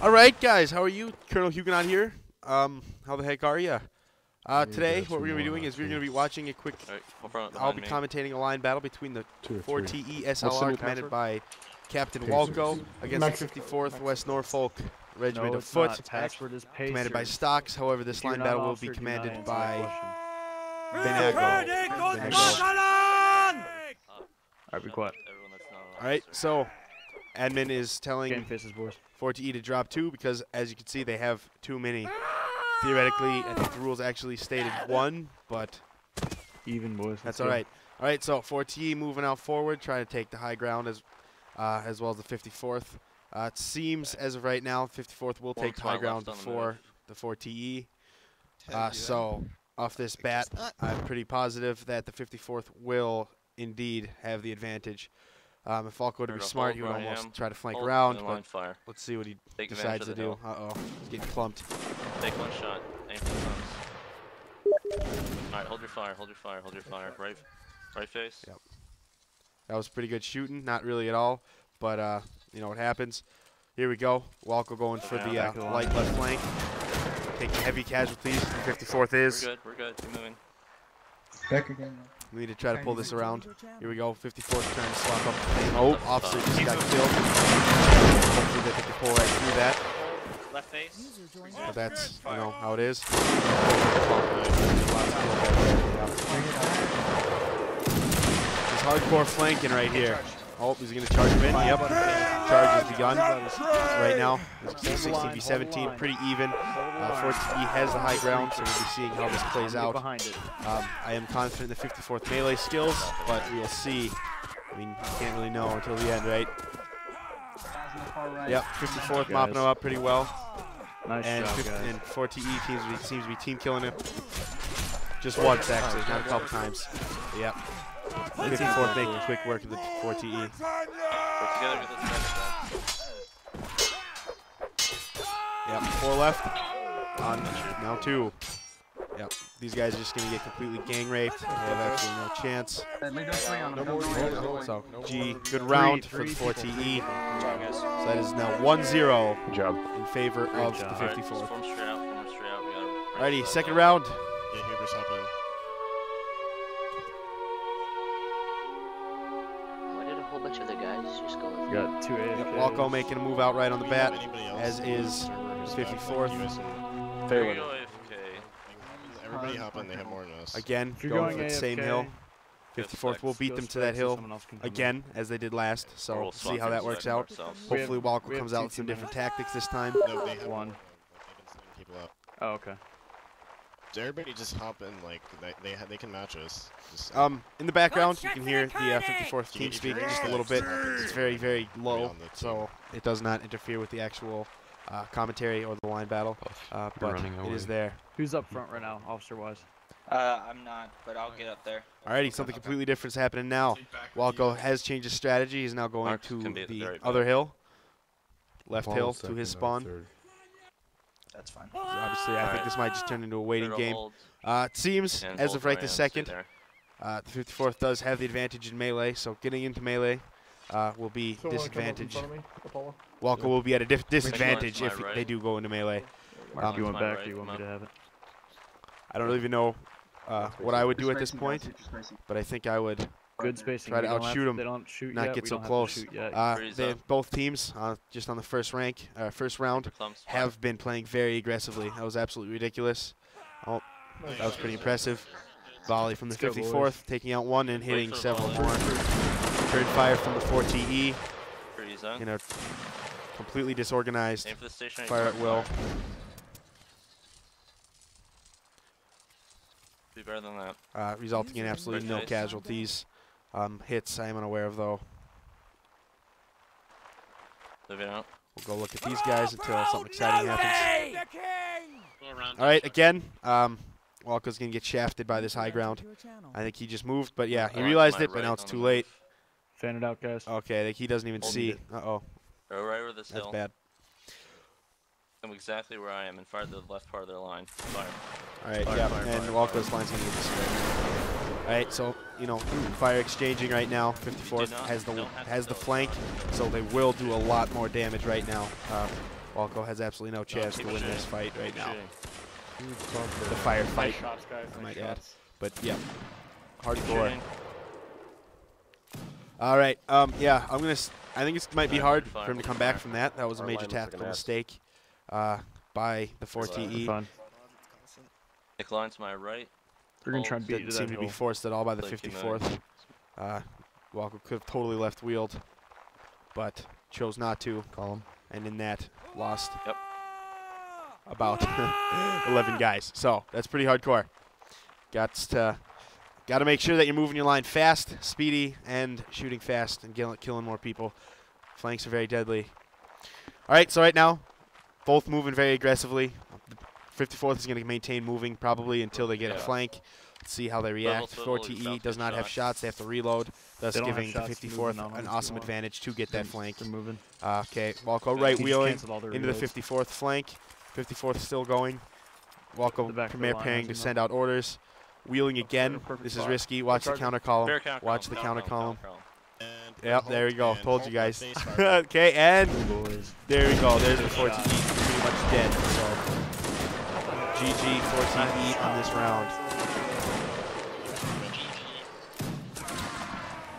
All right, guys, how are you? Colonel Hugonaut here. How the heck are you? Today, what we're going to be doing is we're going to be watching a quick. I'll be commentating a line battle between the 4TE SLR commanded by Captain Walco against the 54th West Norfolk Regiment of Foot, commanded by Stocks. However, this line battle will be commanded by Benago. Alright, be quiet. Alright, so admin is telling 4TE to drop 2 because, as you can see, they have too many. Theoretically, I think the rules actually stated 1, but even, boys. That's all right. All right, so 4TE moving out forward, trying to take the high ground as well as the 54th. It seems, as of right now, 54th will take the high ground before the 4TE. So off this bat, I'm pretty positive that the 54th will indeed have the advantage. If Falco to be smart, he would almost try to flank around, but let's see what he decides to do. Uh-oh, he's getting clumped. Take one shot. Aim for the thumbs. Alright, hold your fire, hold your fire, hold your fire. Right face. Yep. That was pretty good shooting. Not really at all, but you know what happens. Here we go. Walco going for the light left flank. Taking heavy casualties. The 54th is. We're good. Keep moving. Back again. We need to try to pull this around. Here we go. 54th trying to swap up the thing. Oh, officer just got killed. Hopefully they can pull right through that. Left face. But that's, you know, how it is. He's hardcore flanking right here. Oh, he's going to charge him in. Yep. Charge has begun right now. 16v17, pretty even. 4TE has the high ground, so we'll be seeing how this plays out. I am confident in the 54th melee skills, but we will see. I mean, you can't really know until the end, right? Yep, 54th mopping him up pretty well. Nice and, job, and 4TE seems to be team killing him. Just once, actually, not a couple times. But yep. 54th making quick work of the 4TE. Yep, 4 left. Now 2. Yep, these guys are just going to get completely gang raped. They have absolutely no chance. So, good round for the 4TE. So that is now 1-0 in favor of the 54th. Alrighty, second round. Why did a whole bunch of the guys just go? Got 2 AFK. Walco making a move out right on the bat, as is 54th. There Everybody hop in, they have more than us. Again, going for the same hill. 54th will beat them to that hill again, as they did last. So we'll see how that works out. Hopefully Walco comes out with some different tactics this time. No, they have one. People up. Oh, okay. So everybody just hop in, like, they can match us. Just, in the background, you can hear the 54th team speak just a little bit. It's very, very low, so it does not interfere with the actual commentary or the line battle, but it is there. Who's up front right now, officer-wise? I'm not, but I'll get up there. Alrighty, something completely different is happening now. Walco has changed his strategy. He's now going to the other hill, left hill to his spawn. That's fine. So obviously, I think this might just turn into a waiting game. It seems, as of right this second, the 54th does have the advantage in melee, so getting into melee will be disadvantage. Walco will be at a disadvantage if they do go into melee. Mark, you went back, or you want me to have it? I don't even know what I would do at this point, but I think I would try to outshoot them, not get so close. Both teams, just on the first round, have been playing very aggressively. That was absolutely ridiculous. Oh, that was pretty impressive. Volley from the 54th, taking out one and hitting several more. Return fire from the 4TE. You know, completely disorganized. Fire at will. Be better than that. Resulting in absolutely no casualties. Hits I am unaware of, though. We'll go look at these guys until something exciting happens. All right, again, Walco's going to get shafted by this high ground. I think he just moved, but yeah, he realized it, but now it's too late. Fan it out, guys. Okay, I think he doesn't even see. Uh-oh. Go right over this hill. That's bad. I'm exactly where I am, in front of the left part of their line. Fire. Alright, yeah, and Walco's line's going to get destroyed. Alright, so, you know, fire exchanging right now. 54th has the flank, so they will do a lot more damage right now. Walco has absolutely no chance to win this fight right now. Shooting. The firefight, Nice shots, guys. I might Nice add. shots. But yeah, hardcore. Shooting. All right. Yeah, I think it might be hard for him to come back fire. from that. That was a Our major line looks like tactical an ass. mistake by the 4TE. Fun. Nick line to my right. We're gonna try and beat you Didn't to seem that to be hill. forced at all by the Like 54th. Walco could have totally left wheeled, but chose not to. Call him. And in that, lost Yep. about 11 guys. So that's pretty hardcore. Got to make sure that you're moving your line fast, speedy, and shooting fast and killing more people. Flanks are very deadly. All right, so right now, both moving very aggressively. The 54th is going to maintain moving probably until they get a flank. Let's see how they react. Swivel, 4TE does not have shots. They have to reload, thus They don't have giving the shots, 54th moving on an if awesome you want. advantage to get that flank. They're moving. Okay, Walco He right just wheeling canceled all their into the reloads. 54th flank. 54th still going. The Walco back of the premier line pairing has to him send out orders. Wheeling again. perfect This is spot. risky. Watch the Charger. counter column. Fair counter Watch column, the counter column. And Yep, there we go. and Told you hold guys. that face fire. Okay, and Boys. there we go. There's the 4TE pretty much dead. So GG 4TE on this round.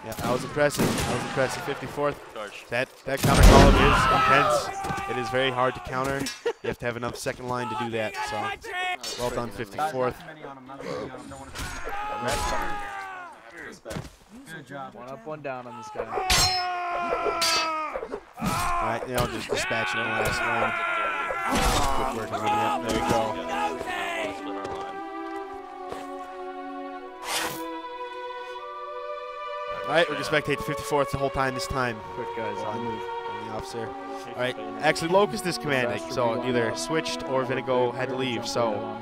Yeah, that was impressive. That was impressive. 54th. Charge. That counter column is intense. It is very hard to counter. You have to have enough second line to do that. So well done, 54th. Good job. One up, one down on this guy. All right, now just dispatching the last one. Good work, everybody. Yep, there we go. Split our line. All right, we're going to spectate the 54th the whole time this time. Quick, guys. On On move. the officer. All right, actually Locust is commanding, so either switched or Vinigo had to leave, so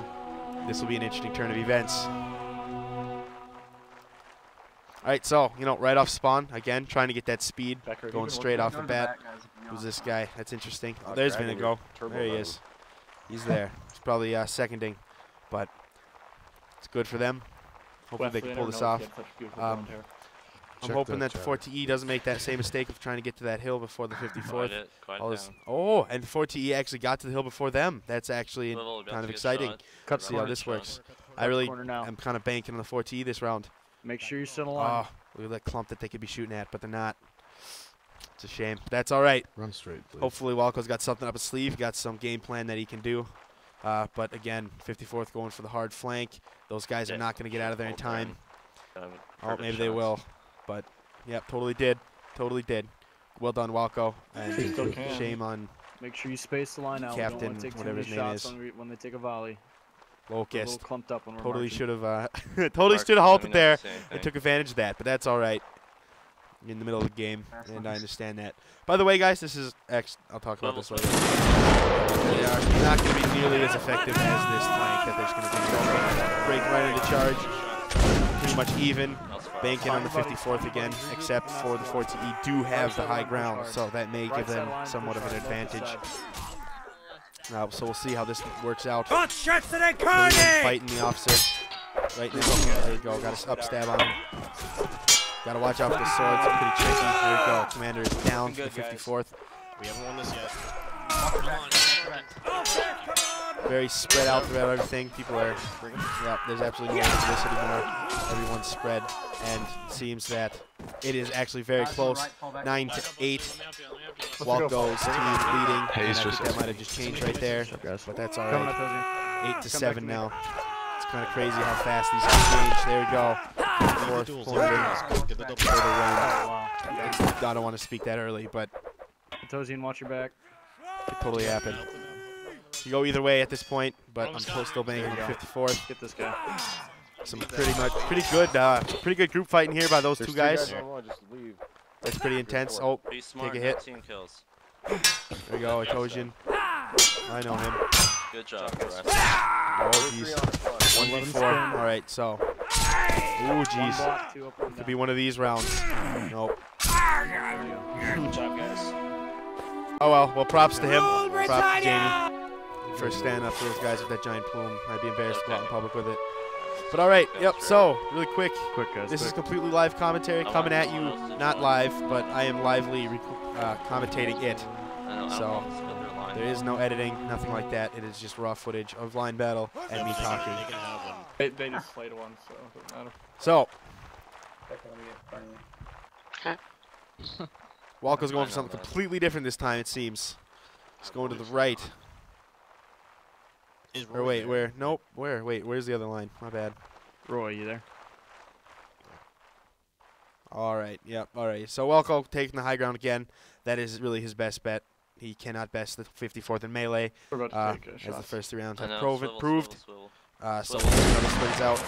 this will be an interesting turn of events. All right, so, right off spawn, again, trying to get that speed, going straight off the bat. Who's this guy? That's interesting. Oh, there's Vinigo. There he is. He's there. He's probably seconding, but it's good for them. Hopefully they can pull this off. I'm hoping that the 4TE doesn't make that same mistake of trying to get to that hill before the 54th. Oh, and the 4TE actually got to the hill before them. That's actually kind of exciting. Cut See how this works. I really am kind of banking on the 4TE this round. Make sure you're still alive. Oh, we that clump that they could be shooting at, but they're not. It's a shame. But that's all right. Run straight, please. Hopefully Walco's got something up his sleeve, got some game plan that he can do. But again, 54th going for the hard flank. Those guys are not going to get out of there in time. Oh, maybe they will. But, yep, totally did. Totally did. Well done, Walco. And shame on Make sure you space the line out. Captain, We don't want to take too whatever many his name shots is. when they take a volley. We're a little Locust. clumped up when we're Totally marching. should have totally should have halted there and took advantage of that, but that's all right. In the middle of the game, and I understand that. By the way, guys, this is I'll talk about this later. They are not going to be nearly as effective as this flank that there's going to be. Break right into charge. Pretty much even. Banking on the 54th again, except for the 4TE do have the high ground, so that may give them somewhat of an advantage. So we'll see how this works out. Fighting the officer right now. There you go. Got a up stab on him. Got to watch out for the swords. It's pretty tricky. There you go. Commander is down for the 54th. We haven't won this yet. Very spread out throughout everything. People are, there's absolutely no one for this anymore. Everyone's spread, and it seems that it is actually very close. 9-8. Walco's team leading. And I think that might have just changed right there, but that's all right. 8-7 now. It's kind of crazy how fast these can change. There we go. Fourth corner. Get the double. I don't want to speak that early, but Tosian, watch your back. it could totally happen. You go either way at this point, but I'm still banking on the 54th. Get this guy. Some pretty good group fighting here by those two guys. Just leave. That's pretty intense. Oh, Be smart, take a hit. 15 kills. There we go, Itojian. I know him. Good job, Russ. Oh, jeez. 1v4. All right, so. Ooh, jeez. Could be one of these rounds. Nope. Good job, guys. Oh, well, props to him. Props to Jamie for standing up for those guys with that giant plume. I'd be embarrassed to go out in public with it. But all right, yep, so, really quick. Guys. This is completely live commentary coming at you, not live, but I am lively commentating it. So, There is no editing, nothing like that. It is just raw footage of line battle and me talking. They just played one, so it doesn't matter. So, Walco's going for something completely different this time, it seems. He's going to the right. Or wait, where? Nope. Where? Wait, where's the other line? My bad. Roy, you there? All right. Yep. All right. So Walco taking the high ground again. That is really his best bet. He cannot best the 54th in melee, We're about to take a as shot. the first 3 rounds have Swivel, proved. swivel. So we'll see how this plays out.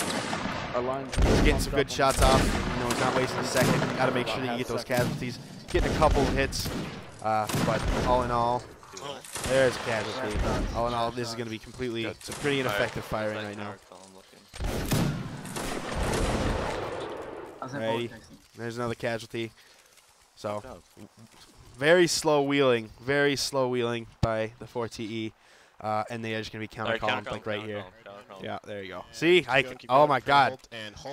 Our line's He's getting some good shots off. You know, he's not wasting a second. Got to make sure that you get those casualties. Getting a couple of hits, but all in all, there's a casualty. All in all, this is going to be completely, it's a pretty ineffective firing right now. Alrighty, there's another casualty. So, very slow wheeling by the 4TE, and they are just going to be counter column like right here. Yeah, there you go. See, oh my God,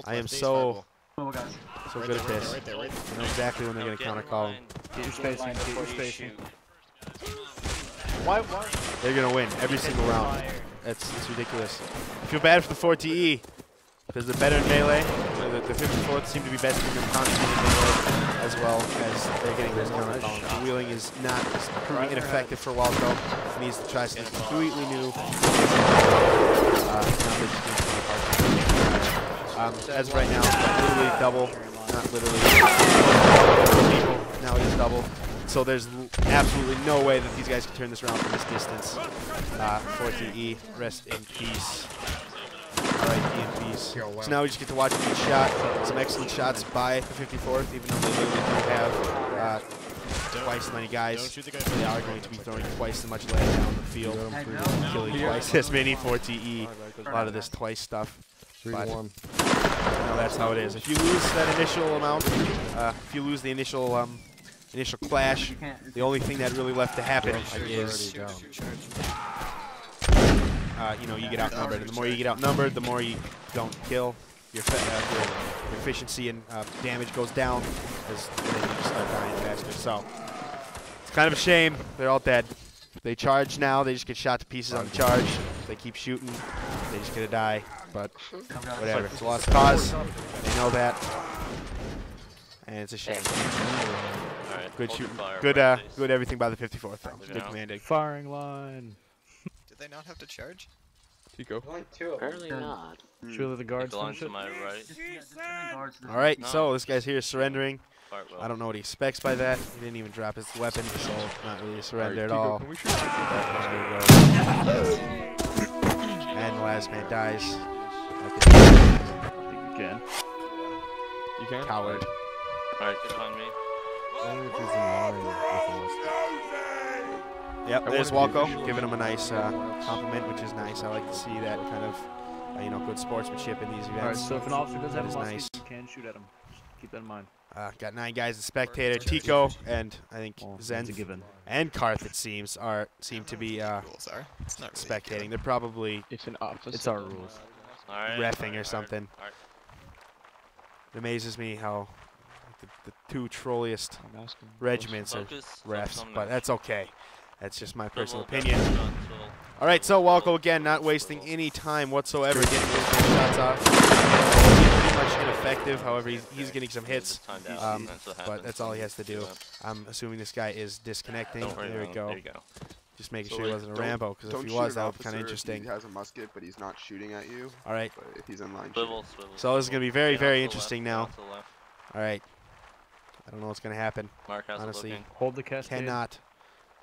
I am so good at this. I know exactly when they're going to counter column. Get your spacing, get your spacing. They're going to win every single round. It's ridiculous. I feel bad for the 4TE because they're better in melee. The 54th seem to be best in constantly in melee as well as they're getting this counter column. The wheeling is not proving ineffective for Walco. He needs to try something completely new. As of right now, literally double, not literally. Now it is double. So there's absolutely no way that these guys can turn this around from this distance. 4TE, rest in peace. Alright, in peace. So now we just get to watch each shot. Some excellent shots by the 54th, even though they literally do have twice as many guys. They are going to be throwing twice as much lead down the field, killing twice as many 4TE. A lot of this twice stuff. But you know, that's how it is. If you lose that initial amount, if you lose the initial clash, the only thing that really left to happen is you know, you get outnumbered, and the more you get outnumbered, the more you don't kill. Your efficiency and damage goes down, and then you just start dying faster. So it's kind of a shame. They're all dead. They charge now. They just get shot to pieces on the charge. If they keep shooting, they just gonna die. But whatever. It's a lost cause. They know that, and it's a shame. Good shooting. Good everything by the 54th. Though. Good commanding. Firing line. Did they not have to charge? Tico. Apparently not. Surely the guards finish it. Alright, so this guy's here surrendering. I don't know what he expects by that. He didn't even drop his weapon, so not really a surrender at all. And the last man dies. I think you can. You can? Coward. Alright, good on me. Yep, there's Walco, giving him a nice compliment, which is nice. I like to see that kind of, you know, good sportsmanship in these events. Alright, so if an officer does have a musket, nice. you can shoot at him. Just keep that in mind. Got 9 guys in spectator. Tico and I think Zen given. and Karth, it seems, seem to be spectating. They're probably It's an office. It's our rules. reffing or something. It amazes me how the 2 trolliest regiments are refs, but that's okay. That's just my personal opinion. All right, so Walco again, not wasting any time whatsoever, getting those shots off. Pretty much ineffective. However, he's getting some hits, but that's all he has to do. I'm assuming this guy is disconnecting. There we go. Just making sure he wasn't a Rambo, because if he was, that would be kind of interesting. He has a musket, but he's not shooting at you. All right. But if he's in line, so this is going to be very, very interesting now. All right. I don't know what's going to happen. Honestly, hold the cascade. Cannot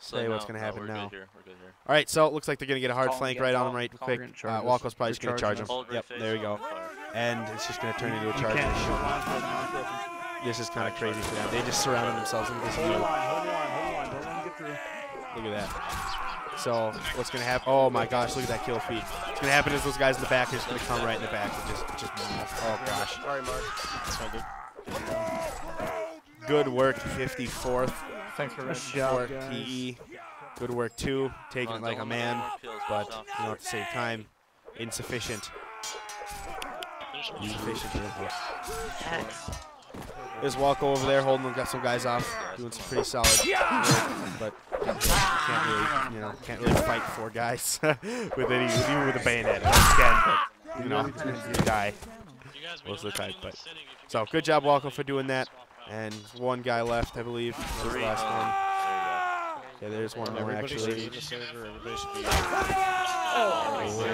say what's going to happen now. All right, so it looks like they're going to get a hard flank right on him right quick. Walco's probably just going to charge him. Yep, there we go. And it's just going to turn into a charge. This is kind of crazy for them. They just surrounded themselves in this view. Look at that. So what's going to happen? Oh my gosh, look at that kill feed. What's going to happen is those guys in the back are just going to come right in the back and just oh gosh. Sorry, Mark. That's not good. Good work, 54th. Thanks for nice job, PE. Good work too, taking it like a man, but you know, at the same time, insufficient. Insufficient. There's Walko over there holding, got some guys off, doing some pretty solid work, but can't really fight 4 guys even with a bayonet. But you die most of the time. But so good job, Walko, for doing that. And 1 guy left, I believe. That was the last one. Okay, there's one more actually. There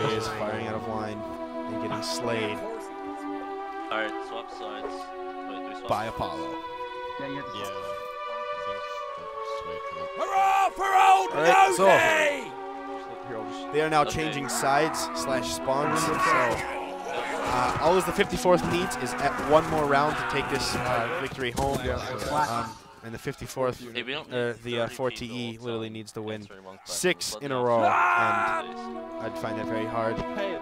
he is, firing out of line and getting slayed. Alright, swap sides. Wait, do we swap? By Apollo. Yeah. Alright, so they are now changing sides / spawns. So all as the 54th needs is at 1 more round to take this victory home. And the 54th, the 4TE literally needs to win 6 in a row, and I'd find that very hard for them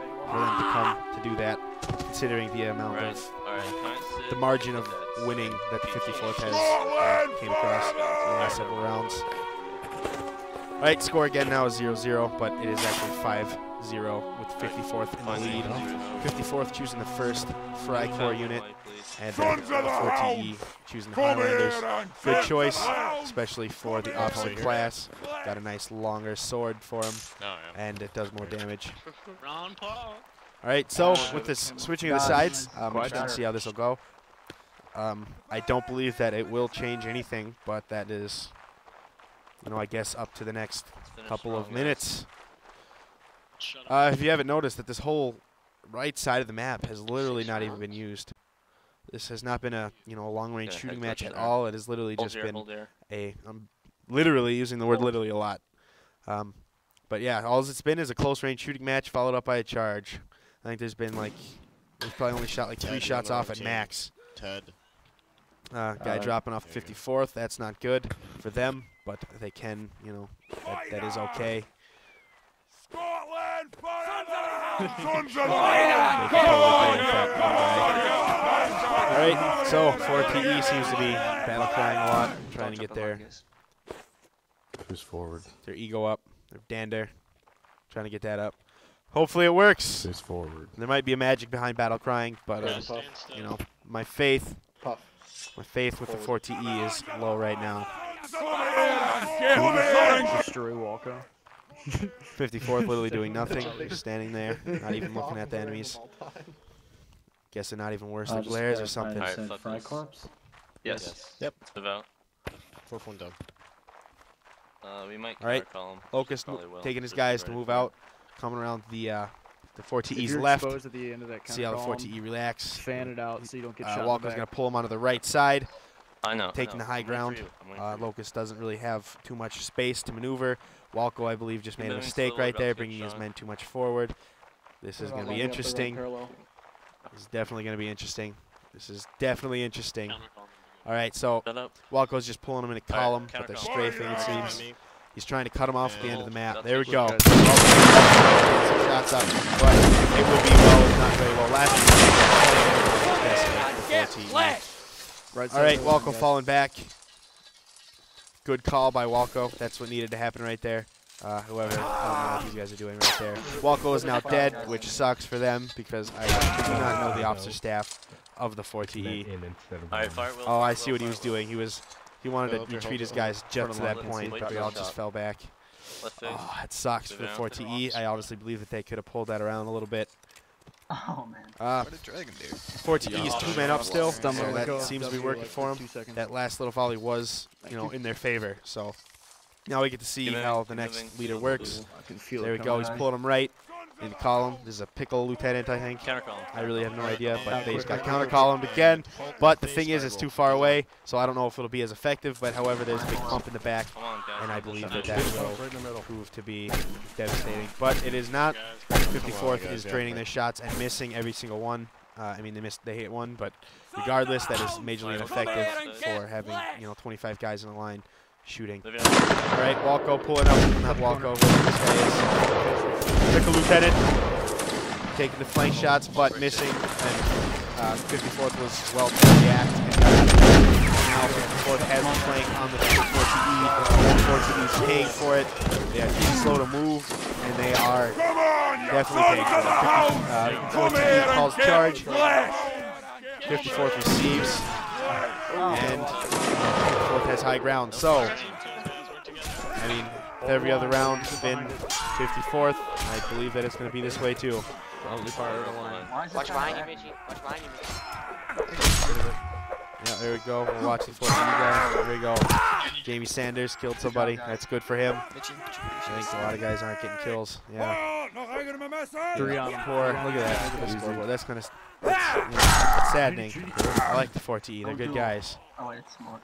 to come to do that, considering the amount of the margin of winning that the 54th has came across in the last several rounds. All right, score again now is 0-0, but it is actually 5-0 with 54th in the lead. 54th choosing the first Fry Corps unit, and then the 4TE choosing the Highlanders. Good choice, especially for the officer class. Got a nice longer sword for him, and it does more damage. All right, so with this switching of the sides, I'm interested to see how this will go. I don't believe that it will change anything, but that is, I guess up to the next couple of minutes. If you haven't noticed, that this whole right side of the map has literally not even been used. This has not been a long-range shooting match at all. It has literally just been I'm literally using the word literally a lot. But yeah, all it's been is a close-range shooting match followed up by a charge. I think there's been we've probably only shot 3 shots off at max. Guy dropping off 54th. That's not good for them, but they can, that is okay. Alright, so 4TE seems to be battle crying a lot, trying to get their ego up, their dander, trying to get that up. Hopefully it works. There might be a magic behind battle crying, but my faith with the 4TE is low right now. Destroy Walko. 54th literally doing nothing, just standing there, not even looking at the enemies. Guess they're not even worse than glares or something. Fry Corps? Yes. Yep. Let's move out. 4-1 down. We might call him. Locust taking his guys to move out, coming around the 4TE's left. At the end of that see how the 4TE relax. Fan it out so you don't get shot. Walker's going to pull him onto the right side. I know. Taking the high ground. Locust doesn't really have too much space to maneuver. Walko, I believe, just made a mistake right there, bringing his men too much forward. This is going to be interesting. This is definitely going to be interesting. This is definitely interesting. All right, so Walko's just pulling him in a column, but they're strafing, it seems. He's trying to cut him off at the end of the map. There we go. Some shots up, but it will be low, not very low. Last all right, Walko falling back. Good call by Walko. That's what needed to happen right there. Whoever, I don't know what these guys are doing right there. Walko is now dead, which sucks for them because I do not know the officer staff of the 4TE. Oh, I see what he was doing. He wanted to retreat his guys just to that point, but we all just fell back. Oh, it sucks for the 4TE. I honestly believe that they could have pulled that around a little bit. Oh man. What did Dragon do? 4TE is 2 men up still, so that seems to be working for him. That last little volley was, in their favor. So now we get to see how the next leader works. There we go. He's pulling him right in the column. This is a pickle lieutenant, I think. I really have no idea, but they just got counter columned again. But the thing is, it's too far away, so I don't know if it'll be as effective. But however, there's a big pump in the back, and I believe that will prove to be devastating. But it is not. 54th is draining their shots and missing every single one. I mean, they hit one, but regardless, that is majorly ineffective for having 25 guys in a line shooting. All right, Walko pulling up. Not Walko. Pickle lieutenant taking the flank shots, but missing. And 54th was well to react. Now 54th has the flank on the 4TE. 4TE is paying for it. They are too slow to move, and they are definitely paying for it. 4TE calls charge. 54th receives. And 54th has high ground. So, I mean, every other round has been 54th. I believe that it's going to be this way too. Watch behind you, Mitchie. Watch behind you, Mitchie. Yeah, there we go. We'll watch the 14 guy. There we go. Jamie Sanders killed somebody. That's good for him. I think a lot of guys aren't getting kills. Yeah. 3 on 4. Look at that. Look at the scoreboard. That's kind of that's saddening. I like the 4TE. They're good guys. Oh, wait, it's more.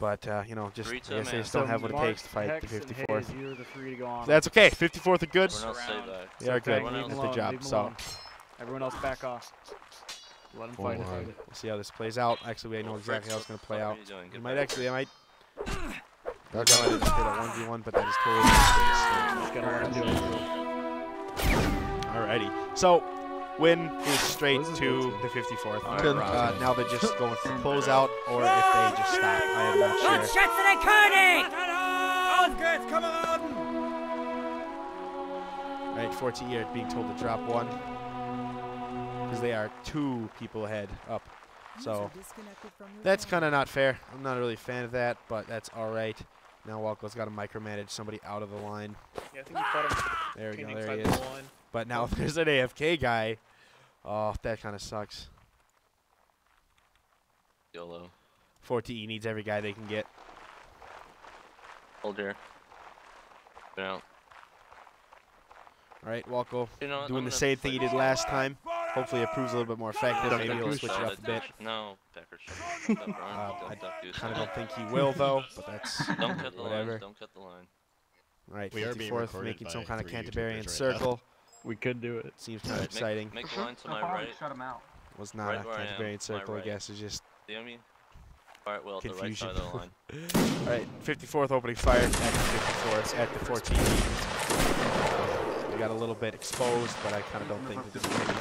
But, you know, just I guess they just don't have what it takes to fight the 54th. That's okay. 54th are good. They are good. That's the job. So everyone else back off. Let them fight it. We'll see how this plays out. Actually, I know exactly how it's going to play out. I might actually, I might hit a 1v1, but that is totally Alrighty. So, win is straight to the 54th. Now they're just going for closeout, or if they just stop. I am not sure. Right, 14 are being told to drop 1. Because they are 2 people ahead up. So that's kind of not fair. I'm not really a fan of that, but that's all right. Now Walco's got to micromanage somebody out of the line. Yeah, I think he caught him. There we go. There he is. But now if there's an AFK guy, oh, that kind of sucks. YOLO. 4TE needs every guy they can get. Hold here. Been out. All right, Walco doing the same thing he did last time. Hopefully it proves a little bit more effective. Maybe he'll switch it up a bit. No, Becker. I kind of don't think he will, though, but that's don't cut the whatever. Line, don't cut the line. All right, 54th making some kind of Canterbury circle. We could do it. Seems kind of exciting. Make the line to my right. Shut him out. Was not a Canterbury circle, I guess. It's just Alright, well, confusion. the right side of the line. Alright, 54th opening fire at the 54th, at the 14. We got a little bit exposed, but I kind of don't think that this is anything.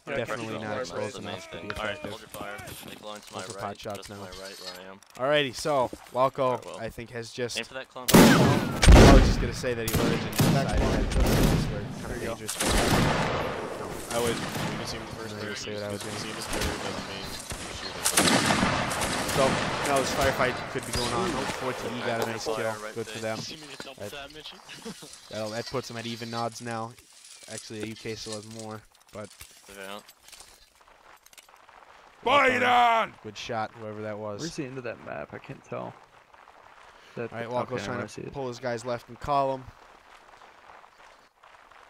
Definitely not exposed enough to be effective. Hold your fire. Make line to my right. Pot shots now. To my right, where I am. Alrighty, so Walco, I think, has just. Aim for that clump. I was just gonna say that he alerted and decided that those were kind of dangerous. I would. You can see him the first person. Say what I was doing. See him as doesn't mean So now this firefight could be going on. 14 got a nice kill. Good for them. That puts them at even odds now. Actually, a UK still has more, but. Fight on! Good shot, whoever that was. Where's the end of that map? I can't tell. Alright, Walco's trying to pull his guys left and column.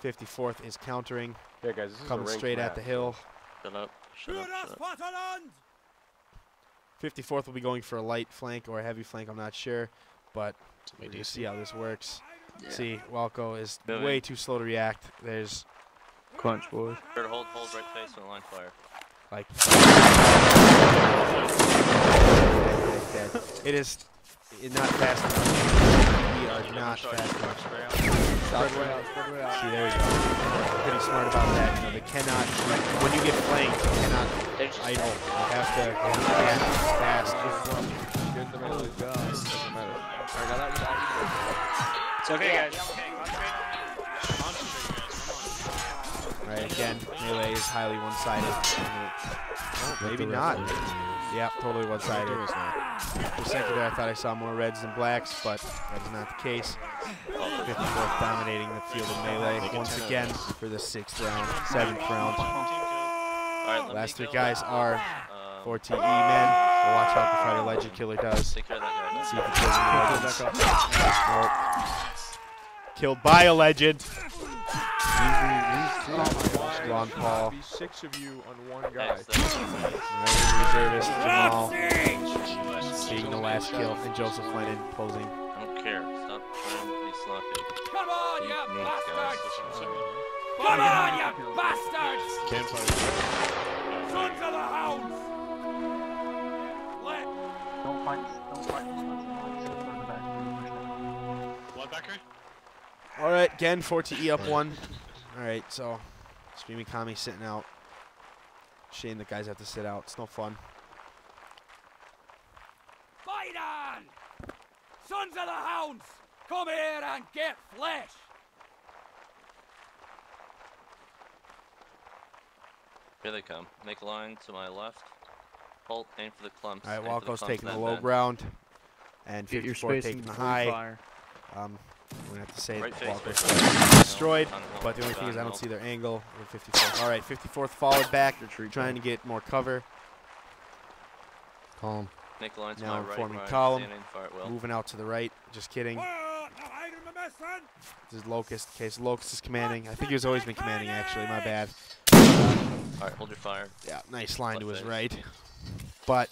54th is countering. Yeah, guys, this is coming straight at the hill. Shut up. Shut up. 54th will be going for a light flank or a heavy flank, I'm not sure. But we're going to see how this works. Yeah. See, Walco is way too slow to react. There's... Crunch, boys. Hold right face on the line fire. Like... It is not fast enough. We are not fast enough. Spread way out. See, there we go. Pretty smart about that. You know, they cannot, when you get flanked, you cannot idle. You have to react fast. Get the middle of the gun. Doesn't matter. Alright, now that was out. It's okay, guys. Alright, again, melee is highly one-sided. Maybe not. Yeah, totally one-sided. For a second there, I thought I saw more reds than blacks, but that is not the case. 54th dominating the field of melee once again for the 6th round, 7th round. Last 3 guys are 4TE men. We'll watch how the fighter legend killer does. See if he kills any legends. Nope. Killed by a legend. Ron Paul. 6 of you on one guy. Reservist Jamal being the last kill, and Joseph Lennon closing. I don't care. Stop trying to be sloppy. Come on, you bastards! Come on, you bastards! Campfire. Sons of the hounds! Don't fight this What, Becker? Alright, again, 4TE up 1. Alright, so Screaming Kami sitting out. Shame that guys have to sit out. It's no fun. Fight on! Sons of the hounds! Come here and get flesh! 54th Here they come. Make a line to my left. Halt, aim for the clumps. All right, aim for Walco's clumps, taking the then low bend. ground, and Get your 54 spacing taking the before you high. fire. We're gonna have to say Right face, Walco's right face. destroyed, Tunnel, but the only thing is I tunnel. don't see their angle with 54th. All right, 54th followed back, Retreat trying to get more cover. Column. Make a line to Now my I'm right. forming fire, column, standing, fire at will. moving out to the right. Just kidding. Well, now hide in the missing. This is Locust. Okay, so Locust is commanding. I think he's always been commanding, actually. My bad. Alright, hold your fire. Yeah, nice line to his Left right. But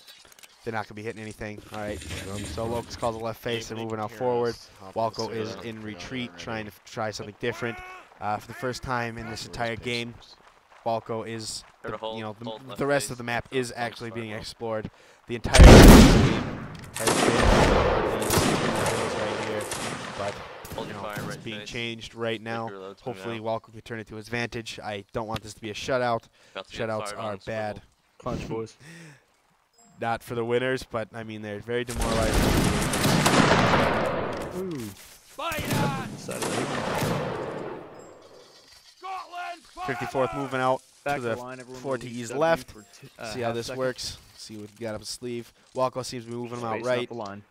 they're not going to be hitting anything. All right, so Locust calls the left face. They're moving out forward. Walco is in retreat, trying to try something different. For the first time in this entire game, Walco is, the rest of the map is actually being explored. The entire game has been these right here, but it's being changed right now. Hopefully Walco can turn it to his advantage. I don't want this to be a shutout. Shutouts are bad. Punch, boys. Not for the winners, but I mean they're very demoralizing. Ooh. Fight on! 54th moving out Back to the line, everyone 4TE's W left. for See how half this second. works. See what we got up his sleeve. Walco seems to be moving him out Spacing right. up the line.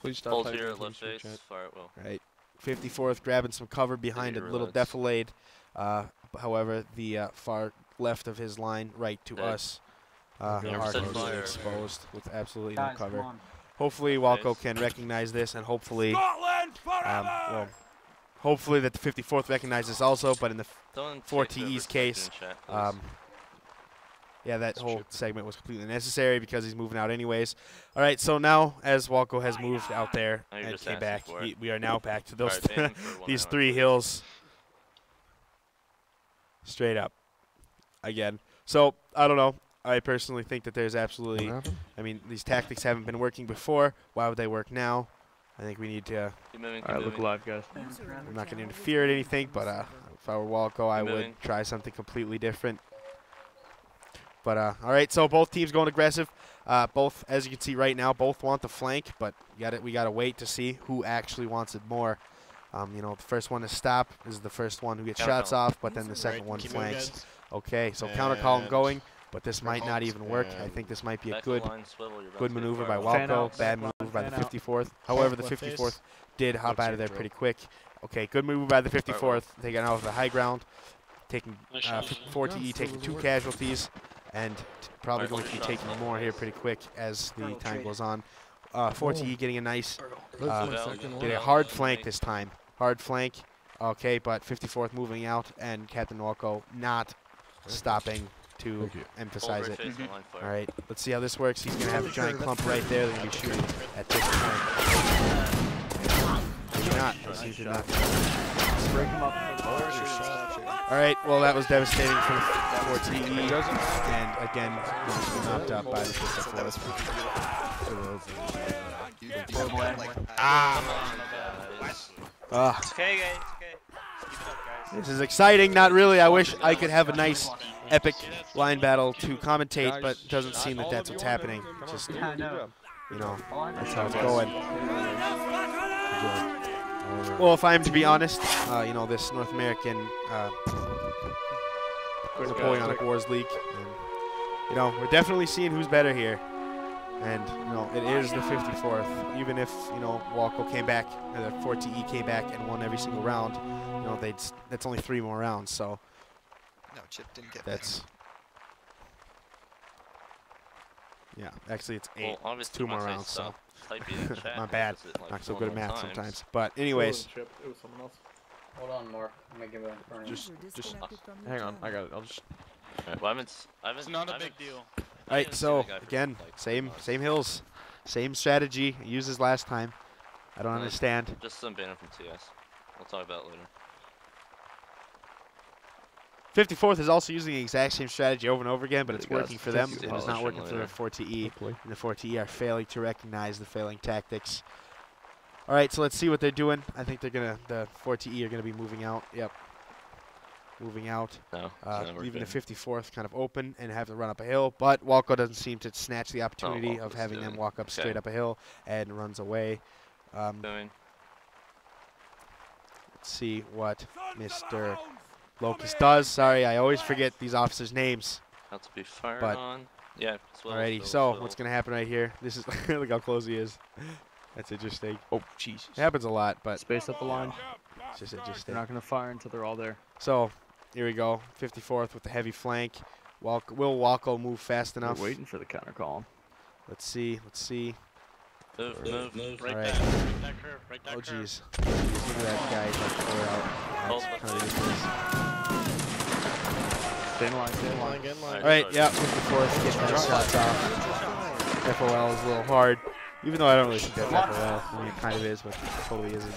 Please stop Hold typing here, in left chat. face, fire at will. Right. 54th grabbing some cover behind a Your little reloads. defilade. However, the far left of his line, right to Dead. us, Yeah, are percent completely fire. exposed with absolutely no Guys, cover. come on. Hopefully, Walco can recognize this, and hopefully, Scotland forever! well, hopefully that the 54th recognizes this also. But in the Someone 4 check the TE's respect case, in chat, please. yeah, that whole segment was completely necessary because he's moving out anyways. All right, so now as Walco has moved out there Now you're and just came asking back, for it. we are now back to those Alright, aim for one these hour, 3 please. hills straight up again. So I don't know. I personally think that there's absolutely, What happened? I mean, these tactics haven't been working before. Why would they work now? I think we need to. Keep moving, keep Alright, look moving. live, guys. I'm not going to interfere at anything, but if I were Walco, I Keep would moving. try something completely different. But all right, so both teams going aggressive. Both, as you can see right now, both want the flank, but we got to wait to see who actually wants it more. The first one to stop is the first one who gets Counter shots column. off, but then the second one keep moving, flanks. guys. Okay, so counter column And going, but this might not halt, even work. I and think this might be a Back to good the line, swivel, you're about good to get maneuver by fired. Fan Walco, out, bad fan move by the out. 54th. However, the Left face. 54th did hop What's out of your there drill? pretty quick. Okay, good move by the Alright, 54th. Taking out of the high ground, taking Nice shot. 4TE taking 2 casualties, and probably Alright, going hold to be your taking shots, more left here face. pretty quick as the Turtle time trade. goes on. 4TE getting a nice, That's my Well, second getting a one. hard flank this time. Hard flank. Okay, but 54th moving out, and Captain Walco not stopping to Thank you. Hold emphasize right it. face and line fire. All right, let's see how this works. He's going to have a giant clump right there. They're going to be shooting at this point. Maybe not. Let's use it not. Break him up. All right, well, that was devastating for 4TE. And again, knocked up by the 54th. It's okay, guys. It's okay. Keep it up, guys. This is exciting. Not really. I wish I could have a nice, epic line battle to commentate, but it doesn't seem that that's what's happening. Just, I know. that's how it's going. Well, if I'm to be honest, this North American Napoleonic Wars League, and, we're definitely seeing who's better here. And, it is the 54th. Even if, Walco came back, or the 4TE came back and won every single round, that's only 3 more rounds, so No, Chip didn't get that's... Yeah, actually it's 8. Well, obviously 2 more once I rounds, so... stop typing in chat, Not bad. because it, like, Not so one good at more math times. sometimes. But anyways, It was someone else. Hold on, Mark. I'm gonna give it a turn. Just hang on. I got it. I'll just. Alright, well, I haven't, It's not a I big haven't- deal. I alright, haven't seen so the guy for, again, like, same 2 months. hills, same strategy used as last time. I don't Nice. understand. Just some banner from TS. We'll talk about it later. 54th is also using the exact same strategy over and over again, but it's Guys, working for them, take and the it's not polish working in for the later. 4TE. Hopefully. And the 4TE are failing to recognize the failing tactics. All right, so let's see what they're doing. I think the 4TE are gonna be moving out. Yep, moving out. No, Leaving the 54th kind of open and have to run up a hill, but Walco doesn't seem to snatch the opportunity of Walco's having them doing- walk up straight okay. up a hill and runs away. Doing. Let's see what Mr. Locust does. Sorry, I always forget these officers' names. About to be fired But on. Yeah. Alrighty, so what's gonna happen right here? This is look how close he is. That's interesting. Oh, Jesus. It happens a lot, but Space up the line. it's just interesting. They're not gonna fire until they're all there. So here we go. 54th with the heavy flank. Will Walko move fast enough? We're waiting for the counter column. Let's see. Let's see. Move. Right Alright. back. Right that curve. Right that Oh curve. jeez. Look at that guy. He's like clear out. That's kind of ridiculous. Stay in line, stay in line. Get in line. Alright, yeah, 54th. Get those shots off. FOL is a little hard. Even though I don't really think that's FOL. I mean, it kind of is, but it totally isn't.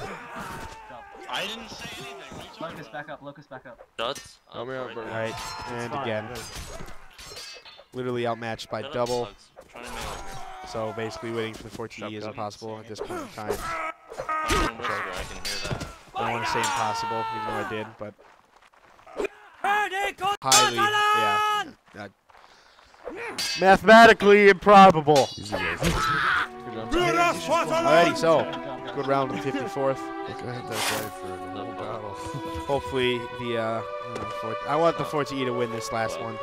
I didn't say anything. Locust back up, Locust back up. Shots. Help me out, bro. Alright, and fine. again. Literally outmatched by Shut up, double. Slugs. I'm trying to melee here. So basically waiting for the 4TE is impossible at this point in time. I'm in whisper, I can hear that. I don't want to say impossible, even though I did, but highly, yeah, mathematically improbable. Alrighty, so good round of 54th. Hopefully the I want the 4TE to win this last one.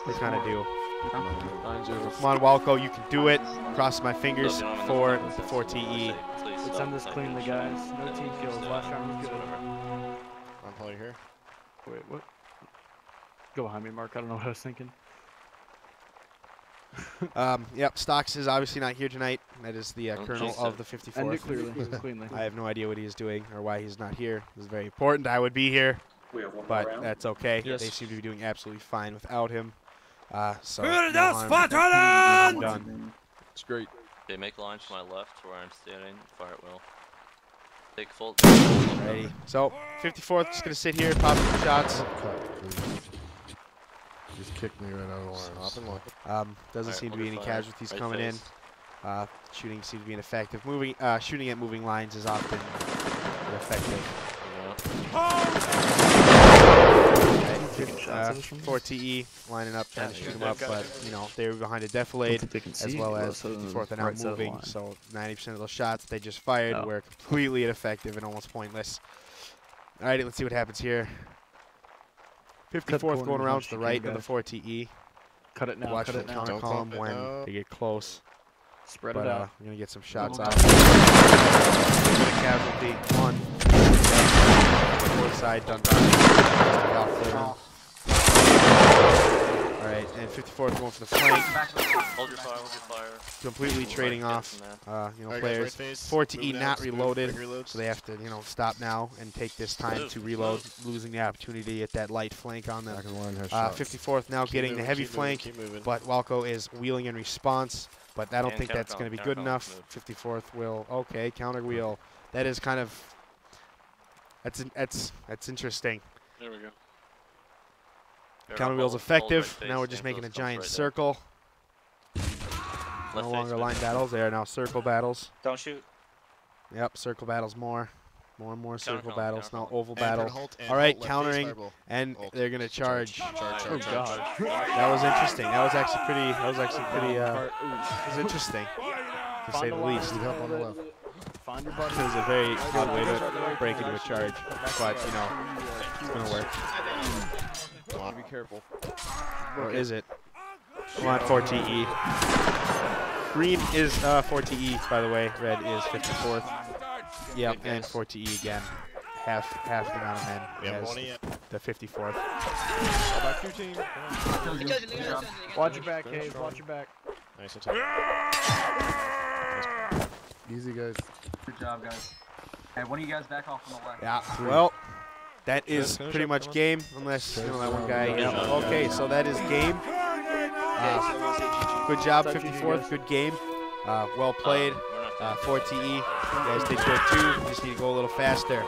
They kind of do. Come on, Walko, you can do it. Cross my fingers for the 4TE. Let's end this cleanly, guys. No team kills. Last round was good. I'm probably here. Wait, what? Go behind me, Mark. I don't know what I was thinking. Yep, Stocks is obviously not here tonight. That is the colonel of the 54th. End it cleanly. I have no idea what he is doing or why he's not here. It's very important. I would be here, but that's okay. Yes. They seem to be doing absolutely fine without him. So Good no harm done. It's great. Okay, make a line to my left where I'm standing. Fire at will. Take full. Alrighty. So 54th just gonna sit here, pop some shots. Just kicked me right out of the line. Doesn't seem to be any casualties coming in. Shooting seems to be ineffective. Shooting at moving lines is often ineffective. 4TE lining up, trying to shoot them up, but you know they were behind a defilade, as well as 54th are now moving. So 90% of those shots they just fired were completely ineffective and almost pointless. Alrighty, let's see what happens here. 54th going around to the right of the 4TE. Cut it now. Watch Cut the it now. counter column when they get close. Spread But it out. we're gonna get some shots out. Casualty one. Fourth side done. Alright, and 54th going for the flank. Hold your fire. Completely trading off, players. 4TE not reloaded, so they have to, stop now and take this time to reload, losing the opportunity at that light flank on them. 54th now getting the heavy flank, but Walko is wheeling in response, but I don't think that's going to be good enough. 54th will, okay, counter wheel. That is kind of, that's interesting. There we go. Counter wheel's effective. Now we're just making a giant circle. No longer line battles. They are now circle battles. Don't shoot. Yep, circle battles more. More and more circle battles. Now oval battle. All right, countering, and they're gonna charge. Oh God. That was interesting. That was actually pretty. It was interesting, to say the least. Find your button. It was a very odd way to break into a charge, but it's gonna work. Be careful. Or is it? Come on, 4TE. Green is 4TE, by the way. Red is 54th. Yep, and 4TE again. Half the amount of men as the 54th. Back to your team. Watch your back, Cave. Watch your back. Nice. Easy, guys. Good job, guys. Hey, one of you guys back off on the left. Yeah, well, that is pretty much game, unless, that one guy. Yeah. Okay, so that is game. Good job, 54th. Good game. Well played. 4TE. You guys did good too. You just need to go a little faster.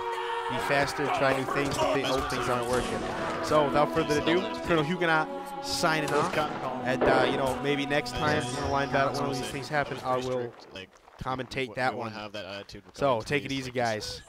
Be faster, try new things, but the old things aren't working. So without further ado, Colonel Hugonaut signing off. And maybe next time when a line battle, one of these things happen, I will commentate that one. So take it easy, guys.